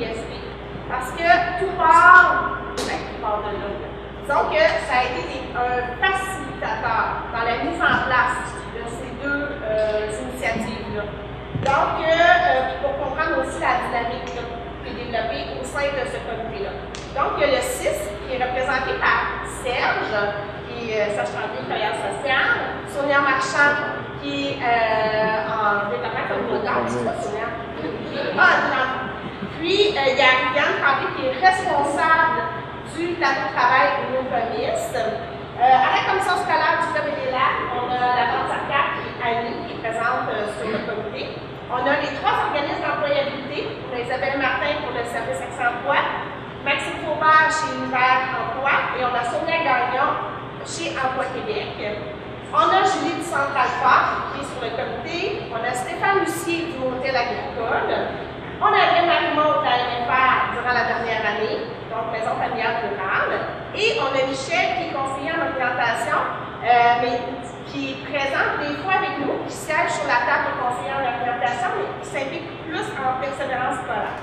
PSP. Parce que tout part de là. Disons que ça a été un facilitateur dans la mise en place de ces deux initiatives-là. Donc, pour comprendre aussi la dynamique qui est développée au sein de ce comité-là. Donc, il y a le 6 qui est représenté par Serge, qui est Serge Tremblay, travailleur social, Sonia Marchand, qui est en développement communautaire, je ne sais pas Sonia. Puis, il y a Ariane Tremblay qui est responsable du plateau de travail au Nouvelle-Comiste. À la commission scolaire du Club et des Lacs, on a la Vente Arcade qui est Annie, qui est présente sur le comité. On a les 3 organismes d'employabilité. On a Isabelle Martin pour le service Accès Emploi, Maxime Faubert chez Univers Emploi et on a Sonia Gagnon chez Emploi Québec. On a Julie du Centre Alpha qui est sur le comité. On a Stéphane Lucier du Motel Agricole. On avait Marie-Maud de la MFR durant la dernière année, donc Maison familiale rurale. Et on a Michel qui est conseiller en orientation, mais qui est présente des fois avec nous, qui siège sur la table de conseiller en orientation, mais qui s'implique plus en persévérance scolaire.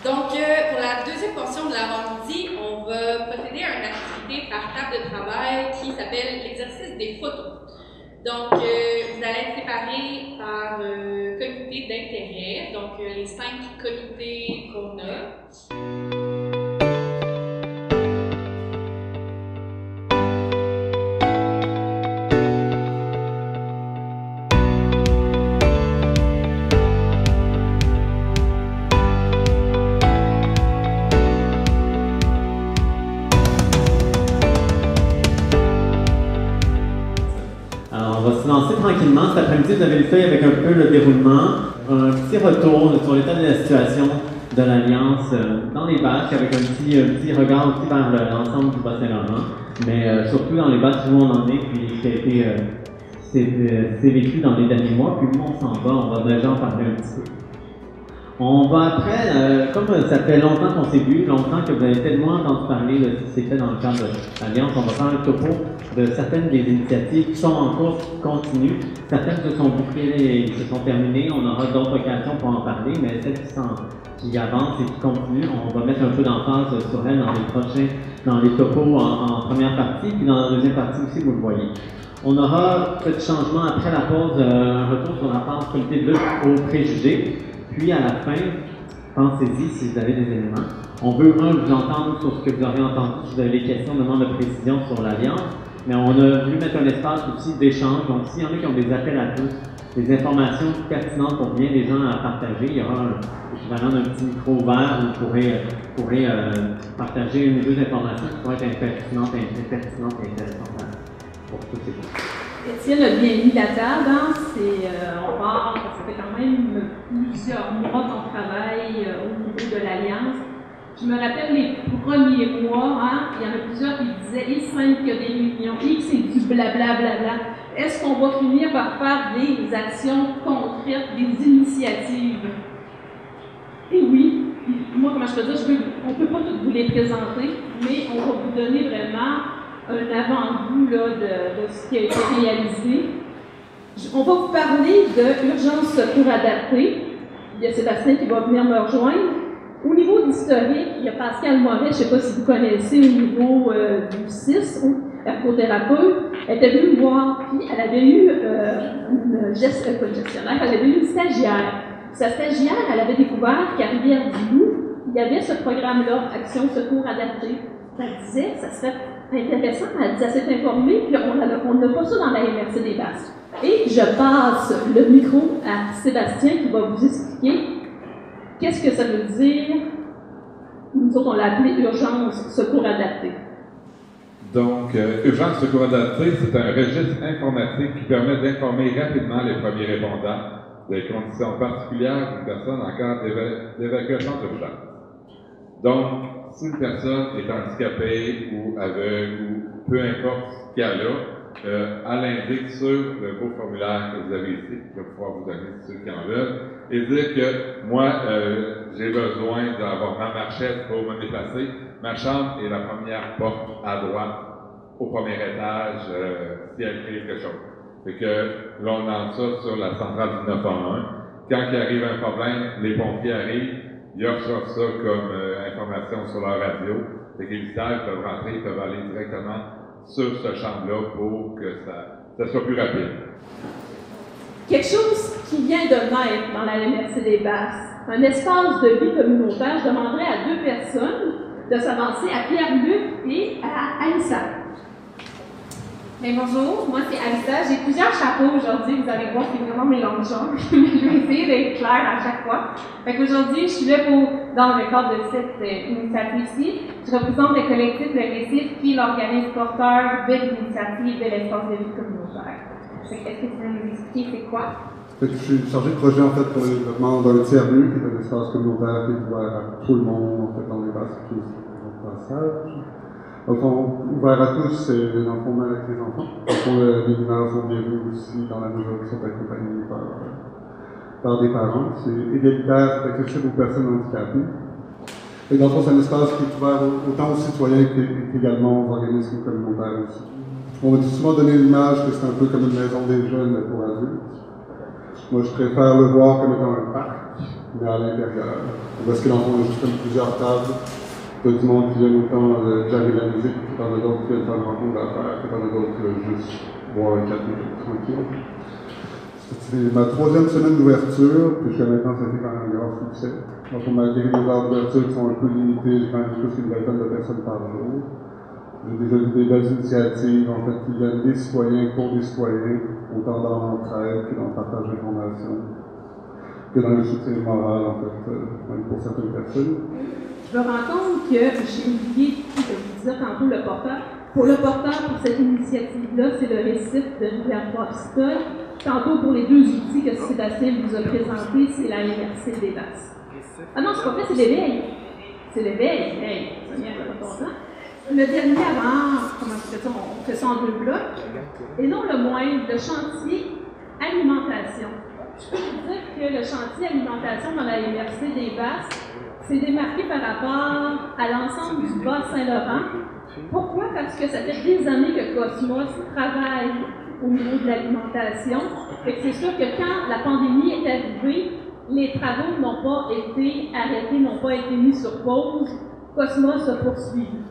Donc, pour la deuxième portion de l'avant-midi, on va procéder à une activité par table de travail qui s'appelle l'exercice des photos. Donc, vous allez être séparés par comité d'intérêt, donc les 5 comités qu'on a. Tranquillement, cet après-midi, vous avez une feuille avec un peu le déroulement, un petit retour sur l'état de la situation de l'Alliance dans les bacs, avec un petit regard aussi vers l'ensemble du Bas-Saint-Laurent, mais surtout dans les bacs où on en est, puis ce qui a été c'est vécu dans les derniers mois, puis où on s'en va, on va déjà en parler un petit peu. On va après, comme ça fait longtemps qu'on s'est vu, longtemps que vous avez tellement entendu parler de ce qui s'est fait dans le cadre de l'Alliance, on va faire un topo de certaines des initiatives qui sont en cours, qui continuent. Certaines se sont bouclées et se sont terminées. On aura d'autres occasions pour en parler, mais celles qui avancent et qui continuent, on va mettre un peu d'emphase sur elles dans les topos en première partie, puis dans la deuxième partie aussi, vous le voyez. On aura peu de changements après la pause, un retour sur la phase comité de lutte aux préjugés. Puis à la fin, pensez-y si vous avez des éléments. On veut vous entendre sur ce que vous aurez entendu, si vous avez des questions, demande de précision sur l'Alliance, mais on a voulu mettre un espace aussi d'échange. Donc s'il y en a qui ont des appels à tous, des informations pertinentes pour bien des gens à partager, il y aura l'équivalent d'un petit micro ouvert où vous pourrez partager une ou deux informations qui pourraient être pertinentes et intéressantes pour tous ces gens. Étienne a bien mis la table, hein? On part, ça fait quand même plusieurs mois qu'on travaille au niveau de l'Alliance. Je me rappelle les premiers mois, hein? Il y en a plusieurs qui disaient il semble qu'il y a des réunions, que c'est du blablabla. Est-ce qu'on va finir par faire des actions concrètes, des initiatives? Et oui, moi, comment je peux dire, on ne peut pas toutes vous les présenter, mais on va vous donner vraiment un avant-goût de ce qui a été réalisé. On va vous parler de l'urgence secours adapté. Il y a Sébastien qui va venir me rejoindre. Au niveau d'historique, il y a Pascal Moret, je ne sais pas si vous connaissez, au niveau du CIS, ergothérapeute. Elle était venue me voir, puis elle avait eu elle avait eu une stagiaire. Sa stagiaire, elle avait découvert qu'à Rivière-du-Loup, il y avait ce programme-là, Action Secours Adapté. Elle disait, ça serait intéressant, elle s'est informée, puis on n'a pas ça dans la MRC des Basques. Et je passe le micro à Sébastien qui va vous expliquer qu'est-ce que ça veut dire. Nous autres, on l'a appelé urgence secours adapté. Donc, urgence secours adapté, c'est un registre informatique qui permet d'informer rapidement les premiers répondants des conditions particulières d'une personne en cas d'évacuation d'urgence. Donc, si une personne est handicapée ou aveugle ou peu importe ce qu'il y a là, elle indique sur le beau formulaire que vous avez ici, que je vais pouvoir vous donner ceux qui en veulent, et dire que moi, j'ai besoin d'avoir ma marchette pour me déplacer. Ma chambre est la première porte à droite au premier étage si elle fait quelque chose. Fait que là, on lance ça sur la centrale du 911. Quand il arrive un problème, les pompiers arrivent, ils offrent ça comme information sur leur radio. Fait que les visiteurs peuvent rentrer, ils peuvent aller directement sur ce champ-là pour que ça soit plus rapide. Quelque chose qui vient de naître dans la MRC des Basses, un espace de vie communautaire, je demanderais à deux personnes de s'avancer, à Pierre-Luc et à Aïssa. Bonjour, moi c'est Aïssa. J'ai plusieurs chapeaux aujourd'hui, vous allez voir, c'est vraiment mélangeant, mais je vais essayer d'être claire à chaque fois. Aujourd'hui, je suis là dans le cadre de cette initiative-ci, je représente le collectif Le Récif, qui est l'organisme porteur de l'initiative de l'espace de vie communautaire. Est-ce que tu peux nous expliquer c'est quoi? Je suis chargé de projet en fait pour le développement d'un tiers-lieu, qui est un espace communautaire qui est ouvert à tout le monde, en fait, dans les Basses, qui est un passage. Au fond, ouvert à tous, c'est dans le fond avec les enfants. Au fond, les mineurs sont bienvenus aussi dans la mesure où ils sont accompagnés par des parents. C'est égalitaire, c'est accessible aux personnes handicapées. Et dans le fond, c'est un espace qui est ouvert autant aux citoyens qu'également aux organismes communautaires aussi. On va souvent donner l'image que c'est un peu comme une maison des jeunes, mais pour adultes. Moi, je préfère le voir comme étant un parc, mais à l'intérieur. Parce que dans le fond, on a juste comme plusieurs tables. Il y a du monde qui vient autant jammer la musique, puis t'en as d'autres qui viennent faire une rencontre d'affaires, puis t'en as d'autres qui veulent juste boire un 4 minutes tranquille. C'était ma 3e semaine d'ouverture, puis jusqu'à maintenant, ça a été quand même un grand succès. Donc, malgré les heures d'ouverture qui sont un peu limitées, j'ai quand même plus qu'une vingtaine de personnes par jour. J'ai déjà vu des belles initiatives, en fait, qui viennent des citoyens pour des citoyens, autant dans l'entraide que dans le partage d'informations, que dans le soutien moral, en fait, même pour certaines personnes. Je me rends compte que j'ai oublié de vous dire tantôt le porteur. Pour le porteur, pour cette initiative-là, c'est le Récif de Rivière-Pistole. Tantôt, pour les deux outils que Sébastien vous a présentés, c'est la MRC des Basses. Ah non, c'est pas vrai, c'est l'éveil. C'est l'éveil. Hey, ça vient de longtemps. Le dernier avant, comment on fait ça en 2 blocs. Et non le moindre, le chantier alimentation. Je peux vous dire que le chantier alimentation dans la MRC des Basses s'est démarqué par rapport à l'ensemble du Bas-Saint-Laurent. Pourquoi? Parce que ça fait des années que Cosmos travaille au niveau de l'alimentation. C'est sûr que quand la pandémie est arrivée, les travaux n'ont pas été arrêtés, n'ont pas été mis sur pause. Cosmos a poursuivi.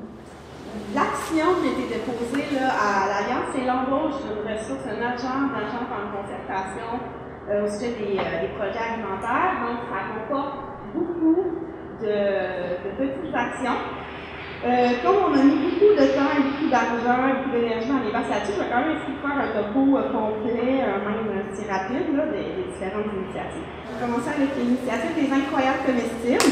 L'action qui a été déposée là, à l'Alliance, c'est l'embauche d'une ressource, un agent en concertation au sujet des projets alimentaires. Donc, ça comporte beaucoup de petites actions. Comme on a mis beaucoup de temps et beaucoup d'argent et beaucoup d'énergie dans les basses là-dessus, je vais quand même essayer de faire un topo complet, même assez rapide, là, des différentes initiatives. Je vais commencer avec l'initiative des incroyables comestibles.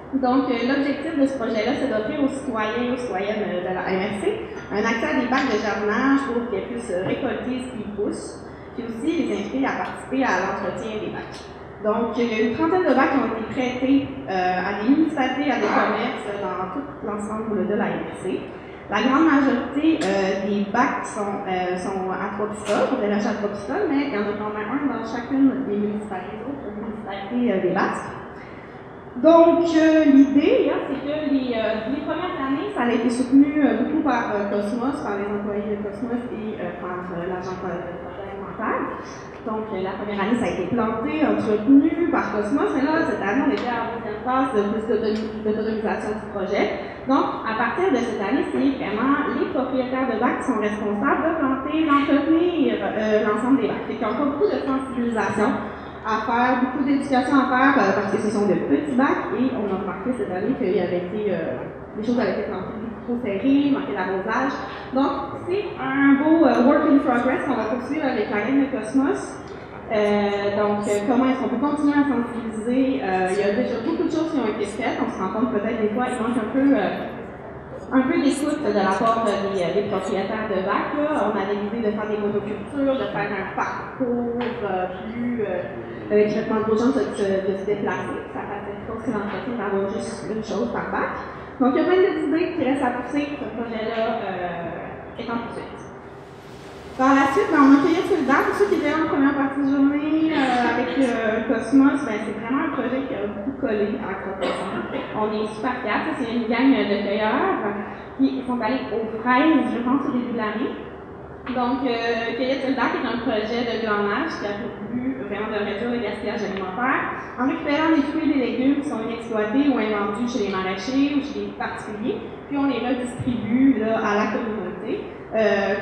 Donc, l'objectif de ce projet-là, c'est d'offrir aux citoyens et aux citoyennes de la MRC un accès à des bacs de jardinage pour qu'ils puissent récolter ce qu'ils poussent, puis aussi les inviter à participer à l'entretien des bacs. Donc, il y a une trentaine de bacs qui ont été prêtés à des municipalités, à des commerces dans tout l'ensemble de la MRC. La grande majorité des bacs sont à Trois-Pistoles, pour déménager à Trois-Pistoles, mais il y en a quand même un dans chacune des municipalités des Basques. Donc, l'idée, c'est que les premières années, ça a été soutenu beaucoup par Cosmos, par les employés de Cosmos et par l'agent alimentaire. Donc, la première année, ça a été planté, entretenu par Cosmos, mais là, cette année, on était à la deuxième phase de plus d'autonomisation du projet. Donc, à partir de cette année, c'est vraiment les propriétaires de bacs qui sont responsables de planter, d'entretenir l'ensemble des bacs. Il y a encore beaucoup de sensibilisation à faire, beaucoup d'éducation à faire, parce que ce sont de petits bacs, et on a remarqué cette année qu'il y avait été, les choses avaient été plantées trop serrées, manqué d'arrosage. Donc, c'est un beau work in progress qu'on va poursuivre avec la gang de Cosmos. Donc, comment est-ce qu'on peut continuer à sensibiliser? Il y a déjà beaucoup de choses qui ont été faites. On se rend compte peut-être des fois, il manque un peu d'écoute de la part des propriétaires de bacs. On avait l'idée de faire des monocultures, de faire un parcours plus avec traitement de gens de se déplacer. Ça fait pas que l'entretien d'avoir juste une chose par bac. Donc, il y a plein d'idées qui restent à pousser. Ce projet-là est en poursuite. Par la suite, on a cueilli solidaire. Pour ceux qui étaient là en première partie de journée avec Cosmos, c'est vraiment un projet qui a beaucoup collé à Cosmos. On est super fiers. C'est une gang de cueilleurs qui sont allés aux fraises, je pense, au début de l'année. Donc, Cueillette solidaire qui est un projet de glanage qui a pour but vraiment de réduire le gaspillage alimentaire en récupérant des fruits et des légumes qui sont inexploités ou invendus chez les maraîchers ou chez les particuliers, puis on les redistribue là, à la communauté.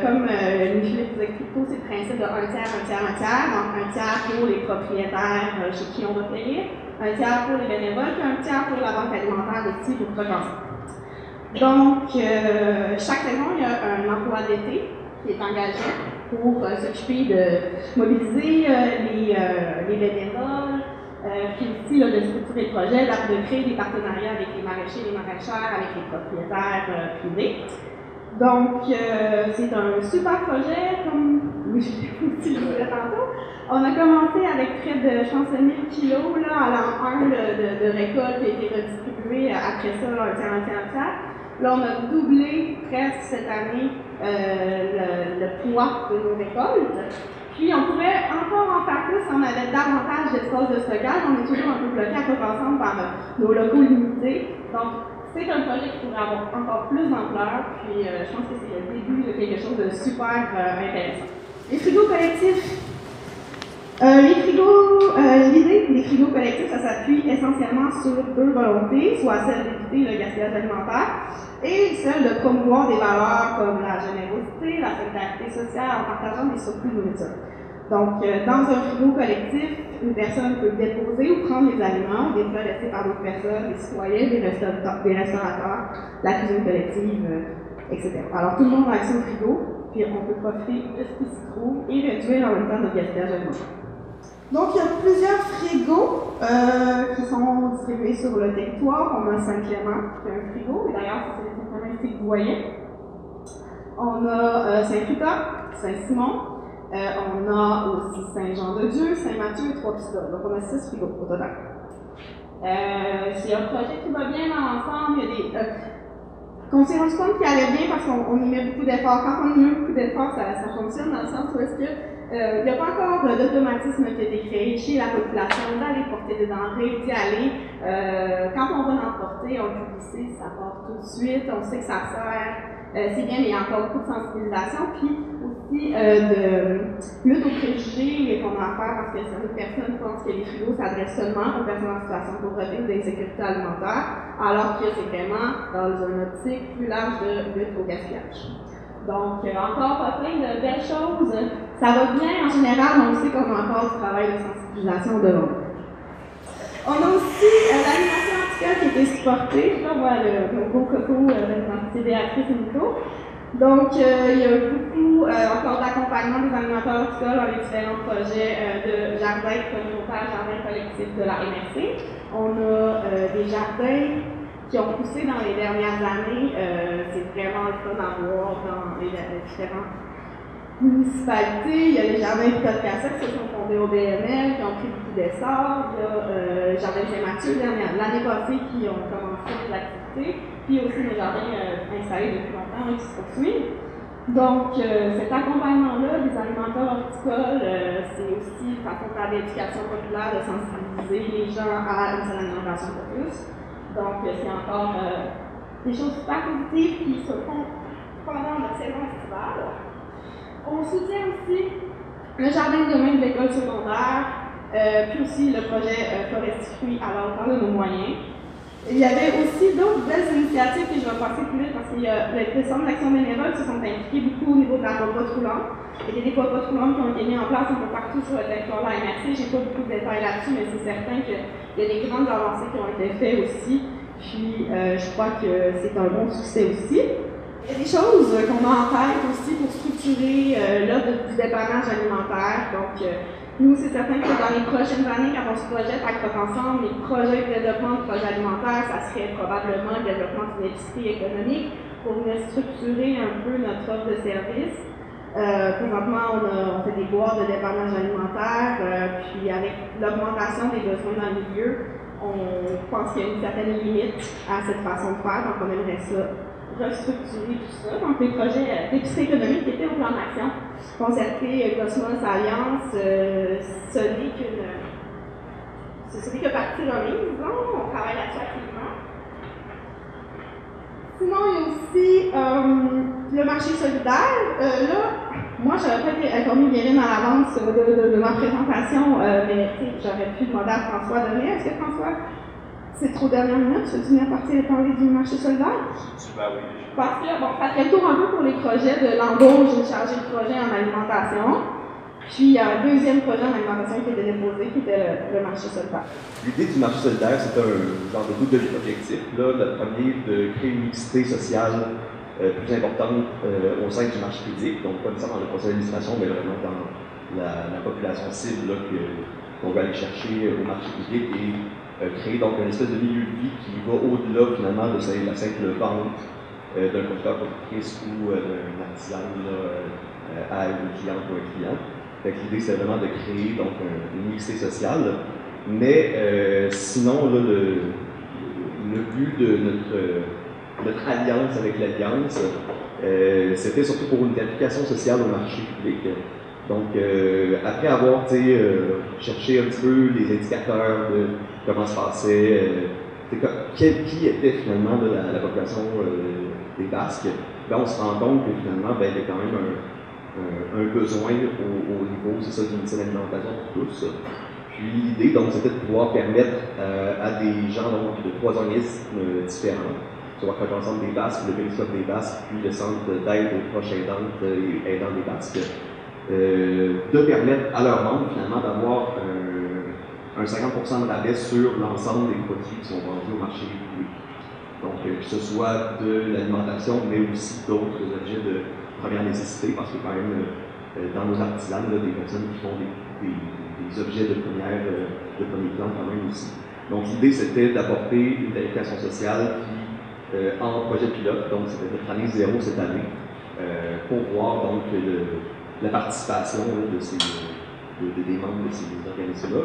Comme Micheline vous explique tout, c'est le principe de un tiers, un tiers, un tiers. Donc, un tiers pour les propriétaires chez qui on va cueillir, un tiers pour les bénévoles, puis un tiers pour la banque alimentaire ici pour Provençal. Donc, chaque saison, il y a un emploi d'été qui est engagé pour s'occuper de mobiliser les bénévoles, puis aussi là, de structurer le projet, de créer des partenariats avec les maraîchers, les maraîchères, avec les propriétaires privés. Donc, c'est un super projet, comme je le disais tantôt. On a commencé avec près de, je pense, 1000 kilos là, à l'an 1 de récolte qui a été redistribué après ça, un tiers. Là, on a doublé presque cette année le poids de nos récoltes. Puis, on pourrait encore en faire plus si on avait davantage d'espace de stockage. On est toujours un peu bloqué à Provençal par nos locaux limités. Donc, c'est un projet qui pourrait avoir encore plus d'ampleur. Puis, je pense que c'est le début de quelque chose de super intéressant. Les frigos collectifs. L'idée des frigos collectifs, ça s'appuie essentiellement sur deux volontés, soit celle d'éviter le gaspillage alimentaire et celle de promouvoir des valeurs comme la générosité, la solidarité sociale en partageant des surplus de nourriture. Donc, dans un frigo collectif, une personne peut déposer ou prendre les aliments, des plats laissés par d'autres personnes, des citoyens, des restaurateurs, la cuisine collective, etc. Alors, tout le monde a accès au frigo, puis on peut profiter de ce qui s'y trouve et réduire en même temps notre gaspillage alimentaire. Donc, il y a plusieurs frigos qui sont distribués sur le territoire. On a Saint-Clément, qui est un frigo, et d'ailleurs, c'est les Saint-Clément ici que vous voyez. On a Saint-Rita, Saint-Simon, on a aussi Saint-Jean-de-Dieu, Saint-Mathieu et Trois-Pistoles. Donc, on a 6 frigos au total. C'est un projet qui va bien dans l'ensemble. Il y a des. Qu'on s'est rendu compte qu'il allait bien parce qu'on y met beaucoup d'efforts. Quand on y met beaucoup d'efforts, ça fonctionne dans le sens où est-ce que il n'y a pas encore d'automatisme qui a été créé chez la population d'aller porter des denrées, d'y aller. Quand on va l'emporter, on le publicise, ça part tout de suite, on sait que ça sert. C'est bien, mais il y a encore beaucoup de sensibilisation, puis aussi de lutte aux préjugés qu'on a à faire parce que certaines personnes pensent que les frigos s'adressent seulement aux personnes en situation de pauvreté ou d'insécurité alimentaire, alors que c'est vraiment dans une optique plus large de lutte au gaspillage. Donc, encore pas plein de belles choses. Ça va bien en général, mais on sait qu'on a encore du travail de sensibilisation devant nous. On a aussi l'animation articole qui a été supportée. Là, on voit le beau coco c'est Béatrice et Nico. Donc, il y a beaucoup encore d'accompagnement des animateurs horticoles dans les différents projets de jardins communautaires, jardins collectifs de la MRC. On a des jardins qui ont poussé dans les dernières années. C'est vraiment le cas d'en voir dans les différentes municipalités. Il y a les jardins de Côte-Cassette qui sont fondés au BML, qui ont pris beaucoup d'essor. Il y a le jardin Saint-Mathieu l'année passée qui ont commencé l'activité. Puis aussi les jardins installés depuis longtemps qui se poursuivent. Donc, cet accompagnement-là des animateurs horticoles, c'est aussi une façon de faire de l'éducation populaire, de sensibiliser les gens à une seule alimentation de plus. Donc, c'est encore des choses super positives qui se font pendant notre saison estivale. On soutient aussi le jardin de domaine de l'école secondaire, puis aussi le projet Forestier à la hauteur de nos moyens. Il y avait aussi d'autres belles initiatives que je vais passer plus vite parce qu'il y a les centres d'action bénévole qui se sont impliqués beaucoup au niveau de la popote roulante. Il y a des popotes roulantes qui ont été mises en place un peu partout sur le territoire de la MRC. Je n'ai pas beaucoup de détails là-dessus, mais c'est certain qu'il y a des grandes avancées qui ont été faites aussi. Puis je crois que c'est un bon succès aussi. Il y a des choses qu'on a en tête aussi pour structurer l'offre du dépannage alimentaire. Donc, nous, c'est certain que dans les prochaines années, quand on se projette à Croque Ensemble, les projets de développement de projets alimentaires, ça serait probablement le développement d'une épicerie économique pour venir structurer un peu notre offre de service. Présentement, on fait des boîtes de dépannage alimentaire, puis avec l'augmentation des besoins dans le milieu, on pense qu'il y a une certaine limite à cette façon de faire, donc on aimerait ça restructurer tout ça. Donc, les projets d'épicerie économique qui étaient au plan d'action concerté Cosmos Alliance, ce n'est que partie remise, on travaille là-dessus activement. Sinon, il y a aussi le marché solidaire. Là, Moi, j'aurais pas été informée bien à l'avance de ma présentation, mais j'aurais pu demander à François de venir. Est-ce que François, c'est trop dernière minute, tu veux venir parler du marché solidaire? Ben oui. Parce que, bon, ça fait le tour un peu pour les projets de l'embauche d'une chargée de projet en alimentation. Puis, il y a un deuxième projet en alimentation qui était déposé, qui était le marché solidaire. L'idée du marché solidaire, c'est un genre de double objectif. Là, le premier, de créer une mixité sociale plus importante au sein du marché public, donc pas nécessairement dans le conseil d'administration, mais vraiment dans la population cible qu'on va aller chercher au marché public et créer donc une espèce de milieu de vie qui va au-delà finalement de la simple vente d'un producteur productrice ou d'un artisan à une cliente ou un client. L'idée, c'est vraiment de créer donc, une mixité sociale. Mais sinon, là, le but de notre alliance avec l'Alliance, c'était surtout pour une application sociale au marché public. Donc, après avoir cherché un petit peu les indicateurs de comment se passait, qui était finalement la population des Basques, ben, on se rend compte que finalement, ben, il y a quand même un besoin au niveau, c'est ça, d'une alimentation pour tous. Puis l'idée, donc, c'était de pouvoir permettre à des gens donc, de 3 organismes différents, soit Ensemble des Basques, le Périscope des Basques, puis le Centre d'aide aux proches aidantes et aidants des Basques, de permettre à leurs membres, finalement, d'avoir un 50% de rabais sur l'ensemble des produits qui sont vendus au marché public. Donc, que ce soit de l'alimentation, mais aussi d'autres objets de première nécessité, parce que quand même, dans nos artisans, il y a des personnes qui font des objets de premier plan quand même aussi. Donc, l'idée, c'était d'apporter une tarification sociale qui, en projet pilote, donc c'était notre année 0 cette année, pour voir donc la participation des membres de ces organismes-là.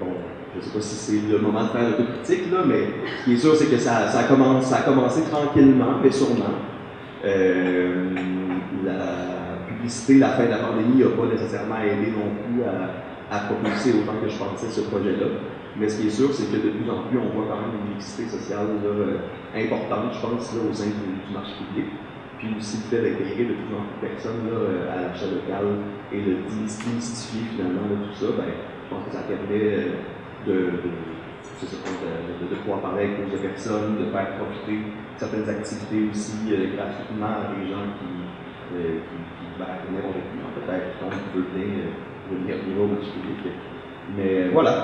Bon, je ne sais pas si c'est le moment de faire l'autocritique, là, mais ce qui est sûr, c'est que ça a commencé tranquillement, mais sûrement. La publicité, la fin de la pandémie, n'a pas nécessairement aidé non plus à propulser autant que je pensais ce projet-là. Mais ce qui est sûr, c'est que de plus en plus, on voit quand même une mixité sociale importante, je pense, là, au sein du marché public. Puis aussi le fait d'intégrer de plus en plus de personnes à l'achat local et de démystifier finalement tout ça, ben, je pense que ça permet de pouvoir parler avec plus de personnes, de faire profiter certaines activités aussi gratuitement à des gens qui n'auront peut-être qui veulent venir au marché public. Mais voilà,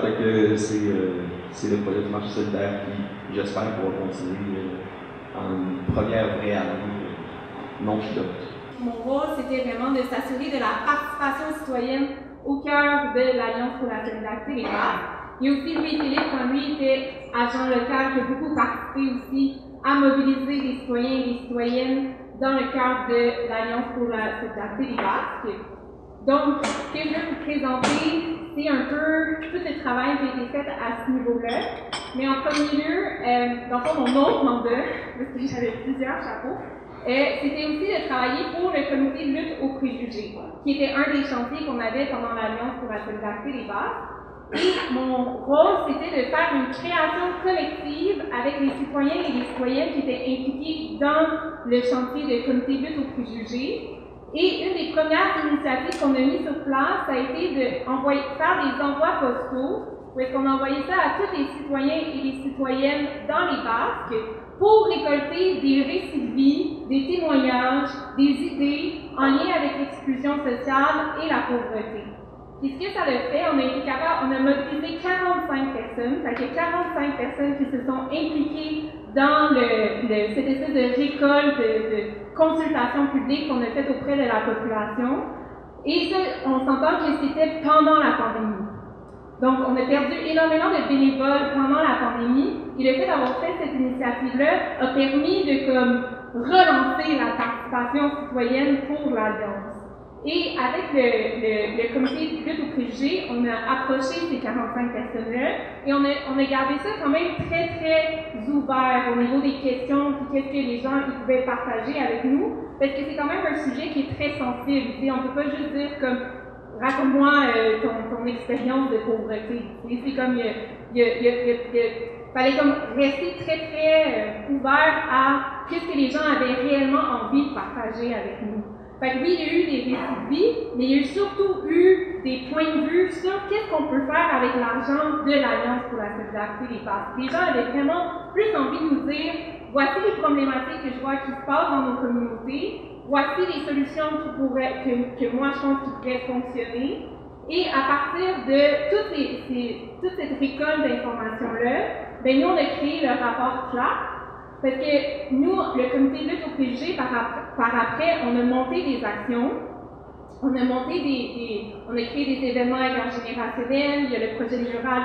c'est le projet du marché solidaire qui, j'espère, pourra continuer en une première vraie année non pilote. Mon rôle, c'était vraiment de s'assurer de la participation citoyenne au cœur de l'Alliance pour la solidarité des Basques. Il y a aussi Louis-Philippe, quand lui était agent local, qui a beaucoup participé aussi à mobiliser les citoyens et les citoyennes dans le cadre de l'Alliance pour la solidarité des Basques. Donc, ce que je vais vous présenter, c'est un peu tout le travail qui a été fait à ce niveau-là. Mais en premier lieu, dans le fond, mon autre mandat, parce que j'avais plusieurs chapeaux, c'était aussi de travailler pour le comité de lutte aux préjugés, qui était un des chantiers qu'on avait pendant l'Alliance pour la solidarité des Basques. Et mon rôle, c'était de faire une création collective avec les citoyens et les citoyennes qui étaient impliqués dans le chantier de comité de lutte aux préjugés. Et une des premières initiatives qu'on a mises sur place, ça a été de faire des envois postaux, où est-ce qu'on envoyait ça à tous les citoyens et les citoyennes dans les Basques pour récolter des récits de vie, des témoignages, des idées en lien avec l'exclusion sociale et la pauvreté. Et ce que ça a fait, on a mobilisé 45 personnes, ça fait 45 personnes qui se sont impliquées dans cette espèce de récolte, de consultation publique qu'on a faite auprès de la population. Et ça, on s'entend que c'était pendant la pandémie. Donc, on a perdu énormément de bénévoles pendant la pandémie, et le fait d'avoir fait cette initiative-là a permis de relancer la participation citoyenne pour l'Alliance. Et avec le comité de lutte aux préjugés, on a approché ces 45 personnes-là, et on a gardé ça quand même très, très ouvert au niveau des questions, puis qu'est-ce que les gens pouvaient partager avec nous, parce que c'est quand même un sujet qui est très sensible. On ne peut pas juste dire comme raconte-moi ton expérience de pauvreté. C'est comme, fallait comme rester très, très ouvert à qu'est-ce que les gens avaient réellement envie de partager avec nous. Fait que oui, il y a eu des récits de vie, mais il y a surtout eu des points de vue sur qu'est-ce qu'on peut faire avec l'argent de l'Alliance pour la solidarité des passes. Les gens avaient vraiment plus envie de nous dire, voici les problématiques que je vois qui se passent dans nos communautés, voici les solutions que moi je pense qui pourraient fonctionner. Et à partir de toute cette récolte d'informations-là, ben nous, on a créé le rapport CLAP, parce que nous, le comité de lutte aux préjugés, par après, on a monté des actions, on a créé des événements intergénérationnels, il y a le projet mural,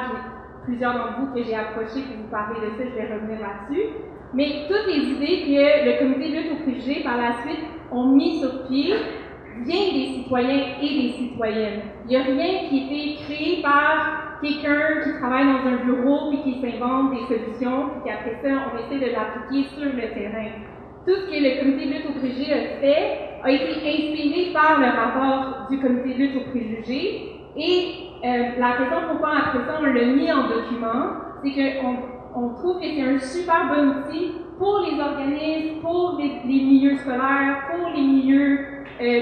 plusieurs d'entre vous que j'ai approché pour vous parler de ça, je vais revenir là-dessus. Mais toutes les idées que le comité de lutte aux préjugés, par la suite, ont mis sur pied, viennent des citoyens et des citoyennes. Il n'y a rien qui a été créé par quelqu'un qui travaille dans un bureau puis qui s'invente des solutions, puis qu'après ça, on essaie de l'appliquer sur le terrain. Tout ce que le comité de lutte aux préjugés a fait a été inspiré par le rapport du comité de lutte aux préjugés. Et la raison pourquoi après ça, on l'a mis en document, c'est qu'on trouve que c'est un super bon outil pour les organismes, pour les milieux scolaires, pour les milieux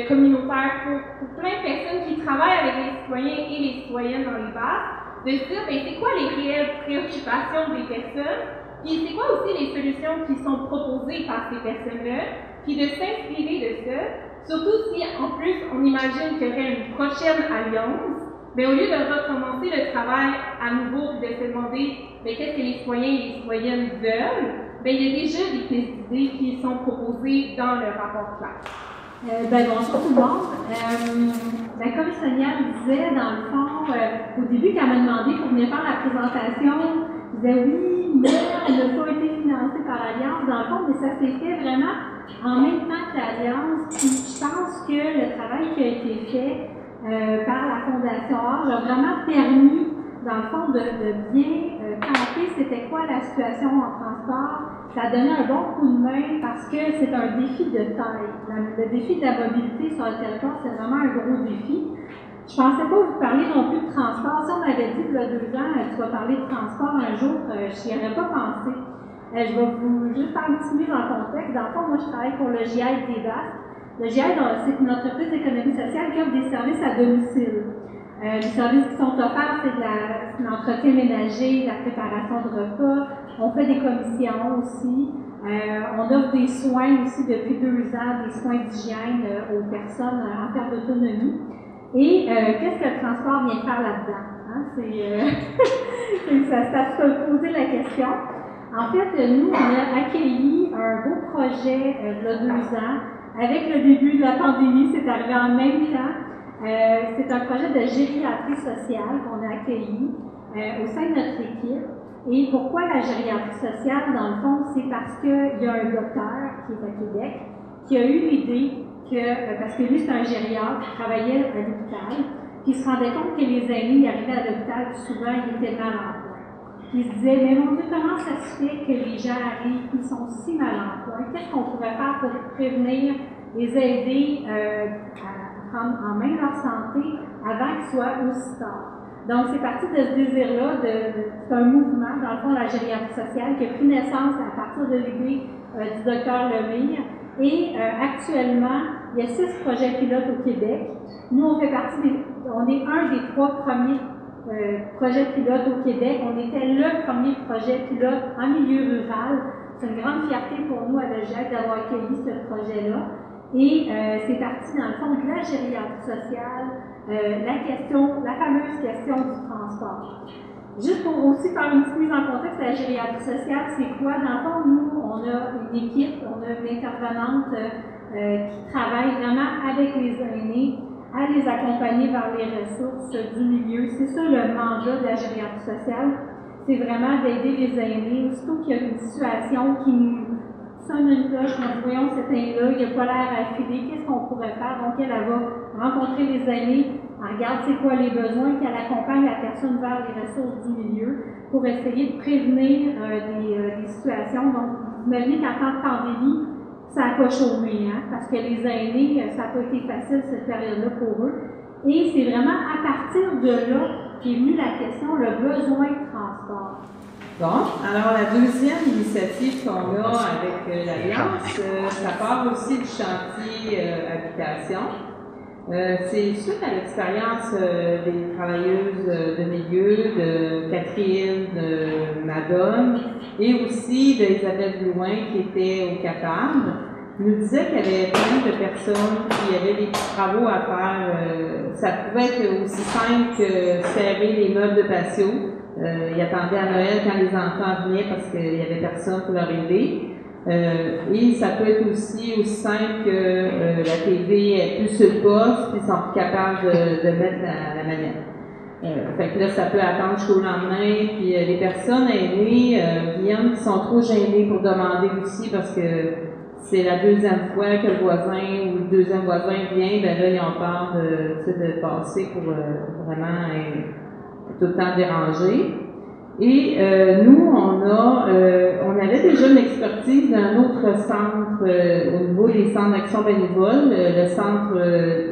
communautaires, pour plein de personnes qui travaillent avec les citoyens et les citoyennes dans les bases, de se dire, ben, c'est quoi les réelles préoccupations des personnes, puis c'est quoi aussi les solutions qui sont proposées par ces personnes-là, puis de s'inspirer de ça, surtout si en plus on imagine qu'il y aurait une prochaine alliance, mais au lieu de recommencer le travail à nouveau et de se demander mais qu'est-ce que les citoyens et les citoyennes veulent, ben, il y a déjà des pistes d'idées qui sont proposées dans le rapport CLAP. Bonjour tout le monde. Comme Sonia le disait, dans le fond, au début, quand elle m'a demandé pour venir faire la présentation, je disais oui, mais elle n'a pas été financée par l'Alliance, dans le fond, mais ça s'est fait vraiment en même temps que l'Alliance. Puis je pense que le travail qui a été fait par la Fondation Âge a vraiment permis, dans le fond, de bien camper c'était quoi la situation en transport. Ça a donné un bon coup de main parce que c'est un défi de taille. Le défi de la mobilité sur le territoire, c'est vraiment un gros défi. Je ne pensais pas vous parler non plus de transport. Si on m'avait dit il y a 2 ans, tu vas parler de transport un jour, je n'y aurais pas pensé. Je vais vous juste faire une petite mise en contexte. Dans le fond, moi, je travaille pour le GIED des Basques. Le GIED, c'est une entreprise d'économie sociale qui offre des services à domicile. Les services qui sont offerts, c'est de l'entretien ménager, de la préparation de repas. On fait des commissions aussi. On offre des soins aussi depuis 2 ans, des soins d'hygiène aux personnes en termes d'autonomie. Et qu'est-ce que le transport vient faire là-dedans? Hein? Ça se peut poser la question. En fait, nous, on a accueilli un beau projet il y a 2 ans. Avec le début de la pandémie, c'est arrivé en même temps. C'est un projet de gériatrie sociale qu'on a accueilli au sein de notre équipe. Et pourquoi la gériatrie sociale, dans le fond, c'est parce qu'il y a un docteur qui est à Québec qui a eu l'idée que, parce que lui c'est un gériatre qui travaillait à l'hôpital, qui se rendait compte que les aînés arrivaient à l'hôpital, souvent ils étaient mal en point. Il se disait, mais mon Dieu, comment ça se fait que les gens arrivent, ils sont si mal en point? Qu'est-ce qu'on pourrait faire pour prévenir, les aider à prendre en main leur santé avant qu'ils soient aussi tard? Donc, c'est parti de ce désir-là, c'est un mouvement, dans le fond, la gériatrie sociale, qui a pris naissance à partir de l'idée du docteur Lemire. Et actuellement, il y a 6 projets pilotes au Québec. Nous, on est un des 3 premiers projets pilotes au Québec. On était le premier projet pilote en milieu rural. C'est une grande fierté pour nous à l'EGEC d'avoir accueilli ce projet-là. Et c'est parti, dans le fond, de la gériatrie sociale, la fameuse question du transport. Juste pour aussi faire une petite mise en contexte, la gériatrie sociale, c'est quoi? Dans le fond, nous, on a une équipe, on a une intervenante qui travaille vraiment avec les aînés, à les accompagner vers les ressources du milieu. C'est ça le mandat de la gériatrie sociale, c'est vraiment d'aider les aînés, aussitôt qu'il y a une situation qui nous sonne une cloche, nous voyons cet aîné-là, il n'a pas l'air à filer, qu'est-ce qu'on pourrait faire? Donc elle va rencontrer les aînés, elle regarde c'est quoi les besoins, puis elle accompagne la personne vers les ressources du milieu pour essayer de prévenir des situations. Donc, vous imaginez qu'en temps de pandémie, ça n'a pas chômé, hein, parce que les aînés, ça n'a pas été facile cette période-là pour eux. Et c'est vraiment à partir de là qu'est venue la question, le besoin de transport. Bon, alors la deuxième initiative qu'on a avec l'Alliance, ça part aussi du chantier habitation. C'est suite à l'expérience des travailleuses de milieu, de Catherine, de Madone, et aussi d'Isabelle Blouin qui était au Qatar. Nous disait qu'il y avait plein de personnes qui avaient des petits travaux à faire. Ça pouvait être aussi simple que serrer les meubles de patio. Ils attendaient à Noël quand les enfants venaient parce qu'il n'y avait personne pour leur aider. Et ça peut être aussi simple que la TV est plus sur le poste puis ils sont plus capables de mettre la manette. Fait que là, ça peut attendre jusqu'au lendemain. Puis les personnes aînées viennent qui sont trop gênées pour demander aussi parce que c'est la deuxième fois que le voisin ou le deuxième voisin vient, ben là, ils ont peur de passer pour vraiment tout le temps déranger. Et nous, on avait déjà une expertise d'un autre centre au niveau des centres d'action bénévole, le centre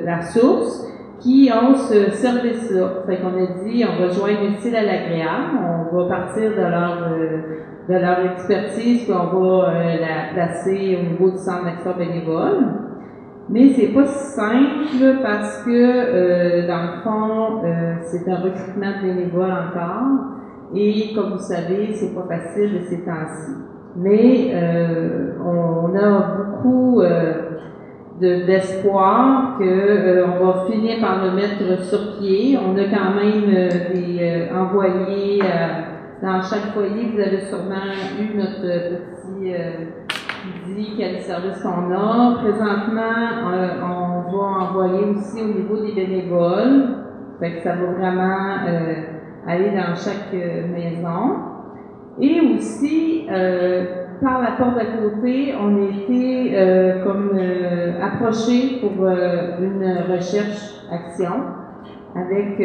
La Source, qui ont ce service-là. Fait qu'on a dit, on va joindre l'utile à l'agréable, on va partir de leur expertise, puis on va la placer au niveau du centre d'action bénévole. Mais c'est pas si simple parce que, dans le fond, c'est un recrutement de bénévoles encore. Et comme vous savez, c'est pas facile de ces temps-ci. Mais on a beaucoup d'espoir qu'on va finir par le mettre sur pied. On a quand même des envoyés dans chaque foyer. Vous avez sûrement eu notre petit dit quel service qu'on a. Présentement, on va envoyer aussi au niveau des bénévoles. Fait que ça va vraiment aller dans chaque maison. Et aussi, par la porte d'à côté, on a été approchés pour une recherche-action avec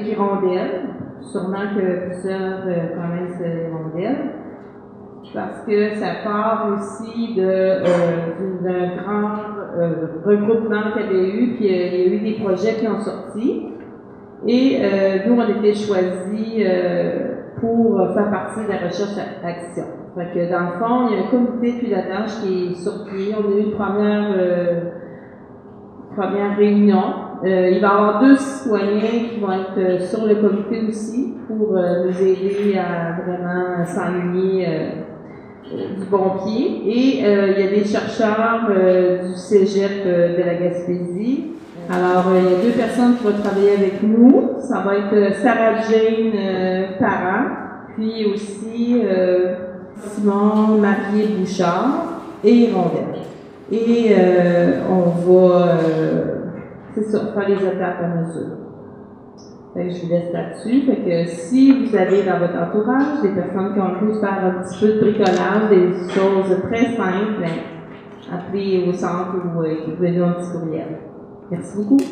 Hirondelle. Sûrement que plusieurs connaissent Hirondelle. Parce que ça part aussi d'un grand regroupement qu'il y avait eu, puis il y a eu des projets qui ont sorti. Et nous, on était choisis pour faire partie de la recherche-action. Fait que dans le fond, il y a un comité de pilotage qui est sur pied. On a eu une première réunion. Il va y avoir 2 citoyens qui vont être sur le comité aussi pour nous aider à vraiment s'enligner du bon pied. Et il y a des chercheurs du Cégep de la Gaspésie. Alors, il y a 2 personnes qui vont travailler avec nous. Ça va être Sarah-Jane Parent, puis aussi Simon Marié-Bouchard et Hirondelle. Et on va, c'est ça, faire les étapes à mesure. Fait que je vous laisse là-dessus. Fait que si vous avez dans votre entourage des personnes qui ont le goût de faire un petit peu de bricolage, des choses très simples, appelez au centre ou écrivez-nous un petit courriel. Merci beaucoup.